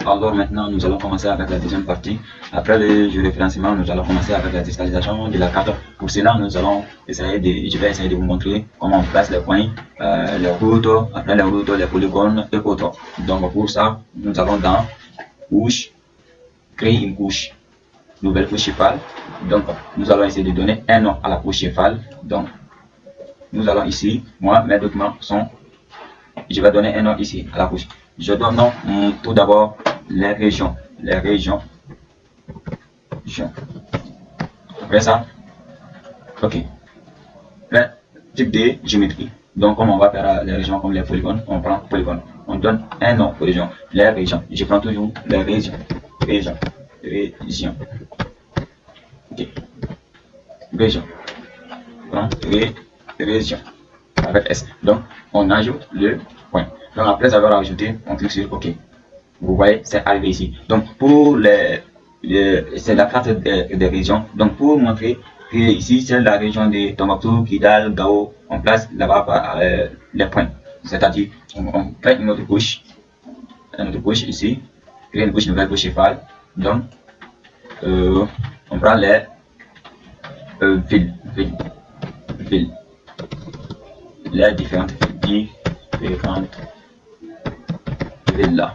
Alors maintenant, nous allons commencer avec la deuxième partie. Après le jeu de financement, nous allons commencer avec la digitalisation de la carte. Pour cela, je vais essayer de vous montrer comment on place les points, les routes, après les routes, les polygones et autres. Donc pour ça, nous allons dans couche, créer une couche, nouvelle couche cheval. Donc nous allons essayer de donner un nom à la couche cheval. Donc nous allons ici, moi mes documents sont, je vais donner un nom ici à la couche. Je donne nom tout d'abord les régions. Après ça, ok. Après, type de géométrie. Donc, comme on va faire les régions comme les polygones, on prend polygone. On donne un nom aux régions. Les régions. Je prends toujours les régions. Région. Ok. Région. Prends région. Avec S. Donc, on ajoute le point. Donc, après avoir ajouté, on clique sur OK. Vous voyez, c'est arrivé ici. Donc, pour c'est la carte des régions. Donc, pour montrer que ici, c'est la région de Tombouctou, Kidal, Gao, on place là-bas les points. C'est-à-dire, on crée une autre couche ici, créer une couche, nouvelle couche cheval. Donc, on prend les villes, les différentes villes là.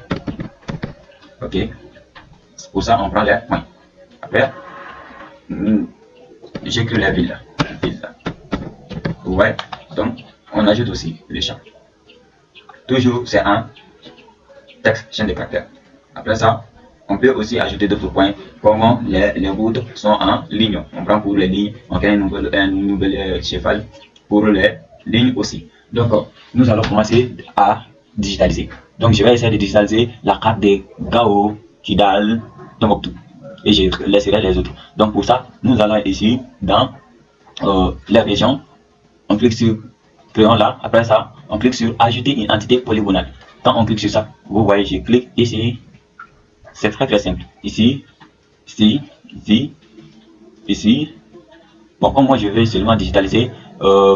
Ok. Pour ça, on prend les points. Après, j'écris les villes. Ouais. Donc, on ajoute aussi les champs. Toujours, c'est un texte chaîne de caractères. Après ça, on peut aussi ajouter d'autres points, comme les routes sont en ligne. On prend pour les lignes, on crée un nouvel cheval pour les lignes aussi. Donc, nous allons commencer à digitaliser. Donc, je vais essayer de digitaliser la carte de Gao, Kidal, Tombouctou. Et je laisserai les autres. Donc, pour ça, nous allons ici dans les régions. On clique sur créons là. Après ça, on clique sur ajouter une entité polygonale. Quand on clique sur ça, vous voyez, je clique ici. C'est très simple. Ici, ici. Bon, comme moi je veux seulement digitaliser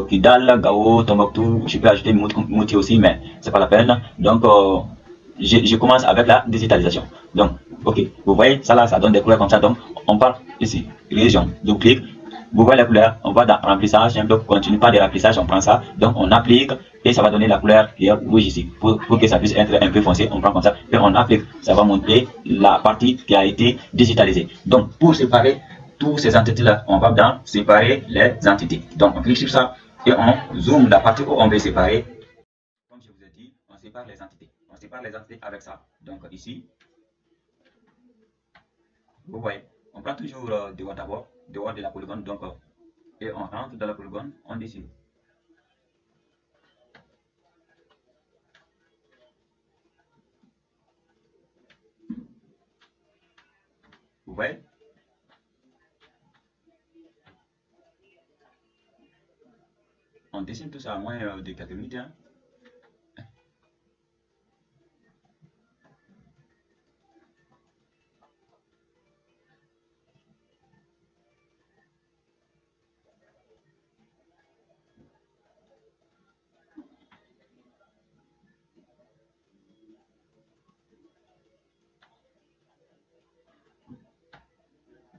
Kidal, Gao, Tombouctou, je peux ajouter Mouti aussi, mais c'est pas la peine. Donc, je commence avec la digitalisation. Donc, ok, vous voyez, ça là, ça donne des couleurs comme ça. Donc, on part ici, région, double-clic. Vous voyez la couleur, on va dans remplissage, un peu continue, pas de remplissage, on prend ça, donc on applique et ça va donner la couleur qui est rouge ici. Pour que ça puisse être un peu foncé, on prend comme ça et on applique, ça va montrer la partie qui a été digitalisée. Donc pour séparer toutes ces entités-là, on va dans séparer les entités. Donc on clique sur ça et on zoome la partie où on veut séparer. Comme je vous ai dit, on sépare les entités. On sépare les entités avec ça. Donc ici, vous voyez, on prend toujours dehors d'abord, dehors de la polygone, donc et on rentre dans la polygone, on dessine. Vous voyez? On dessine tout ça à moins de quelques minutes. Hein.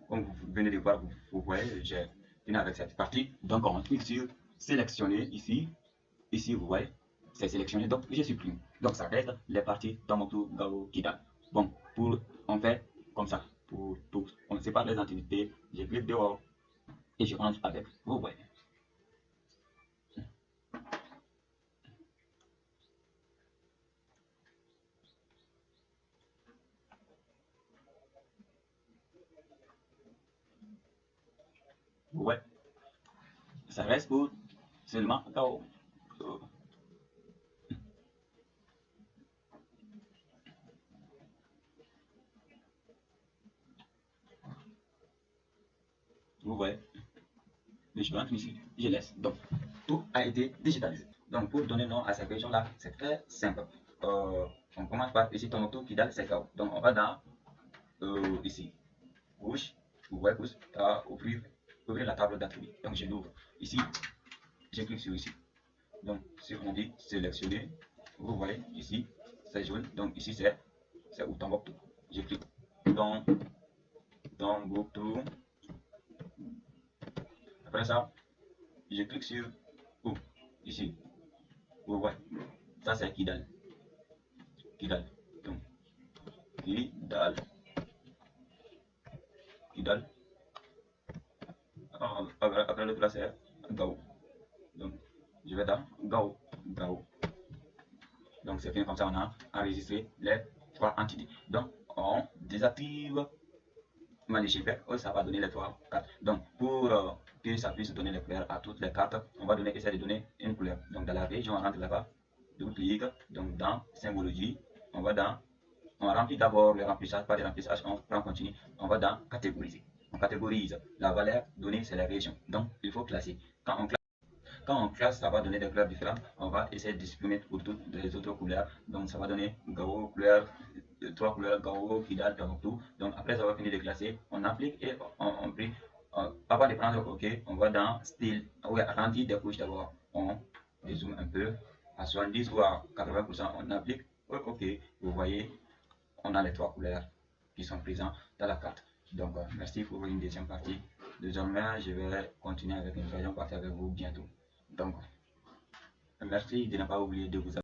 Comme vous venez de voir, vous voyez, j'ai fini avec cette partie. Donc on clique sur sélectionner ici. Ici, vous voyez, c'est sélectionné. Donc je supprime. Donc ça reste les parties Tombouctou, Gao, Kidal. Bon, on fait comme ça. Pour tout. On sépare les entités. Je clique dehors et je rentre avec. Vous voyez. Vous voyez. Ça reste pour seulement Gao. Vous voyez. Je rentre ici, je laisse. Donc, tout a été digitalisé. Donc, pour donner nom à cette région-là, c'est très simple. On commence par ici, Tombouctou, Kidal, Sekao. Donc, on va dans ici, gauche, vous voyez gauche, ouvrir la table d'attributs. Donc, je l'ouvre. Ici, je clique sur ici. Donc, si on dit sélectionner, vous voyez ici, c'est jaune. Donc, ici, c'est c'est où Tombouctou. Je clique dans Tombouctou. Après ça, je clique sur où ici. Ouais, ça c'est Kidal. Kidal. Donc, Kidal. Kidal. Après le place c'est Gao. Donc, je vais dans Gao. Gao. Donc, c'est fini comme ça, on a enregistré les 3 entités. Donc, on désactive Magicpack, ça va donner les 3 cartes. Donc, pour que ça puisse donner les couleurs à toutes les cartes, on va essayer de donner une couleur. Donc, dans la région, on rentre là-bas, double-clic. Donc, dans symbologie, on remplit d'abord le remplissage, pas de remplissage, on prend continue, on va dans catégoriser. On catégorise la valeur donnée, c'est la région. Donc, il faut classer. Quand on classe, ça va donner des couleurs différentes. On va essayer de supprimer pour toutes les autres couleurs. Donc, ça va donner Gao, couleur, 3 couleurs, Gao, Kidal, Tombouctou. Donc, après avoir fini de classer, on applique et on prie. Avant de prendre OK, on va dans style. Oui, arrondi des couches d'abord. On dézoome un peu à 70 ou à 80%. On applique. OK, vous voyez, on a les 3 couleurs qui sont présentes dans la carte. Donc, merci pour une deuxième partie. Désormais, je vais continuer avec une troisième partie avec vous bientôt. Donc, merci de ne pas oublier de vous abonner.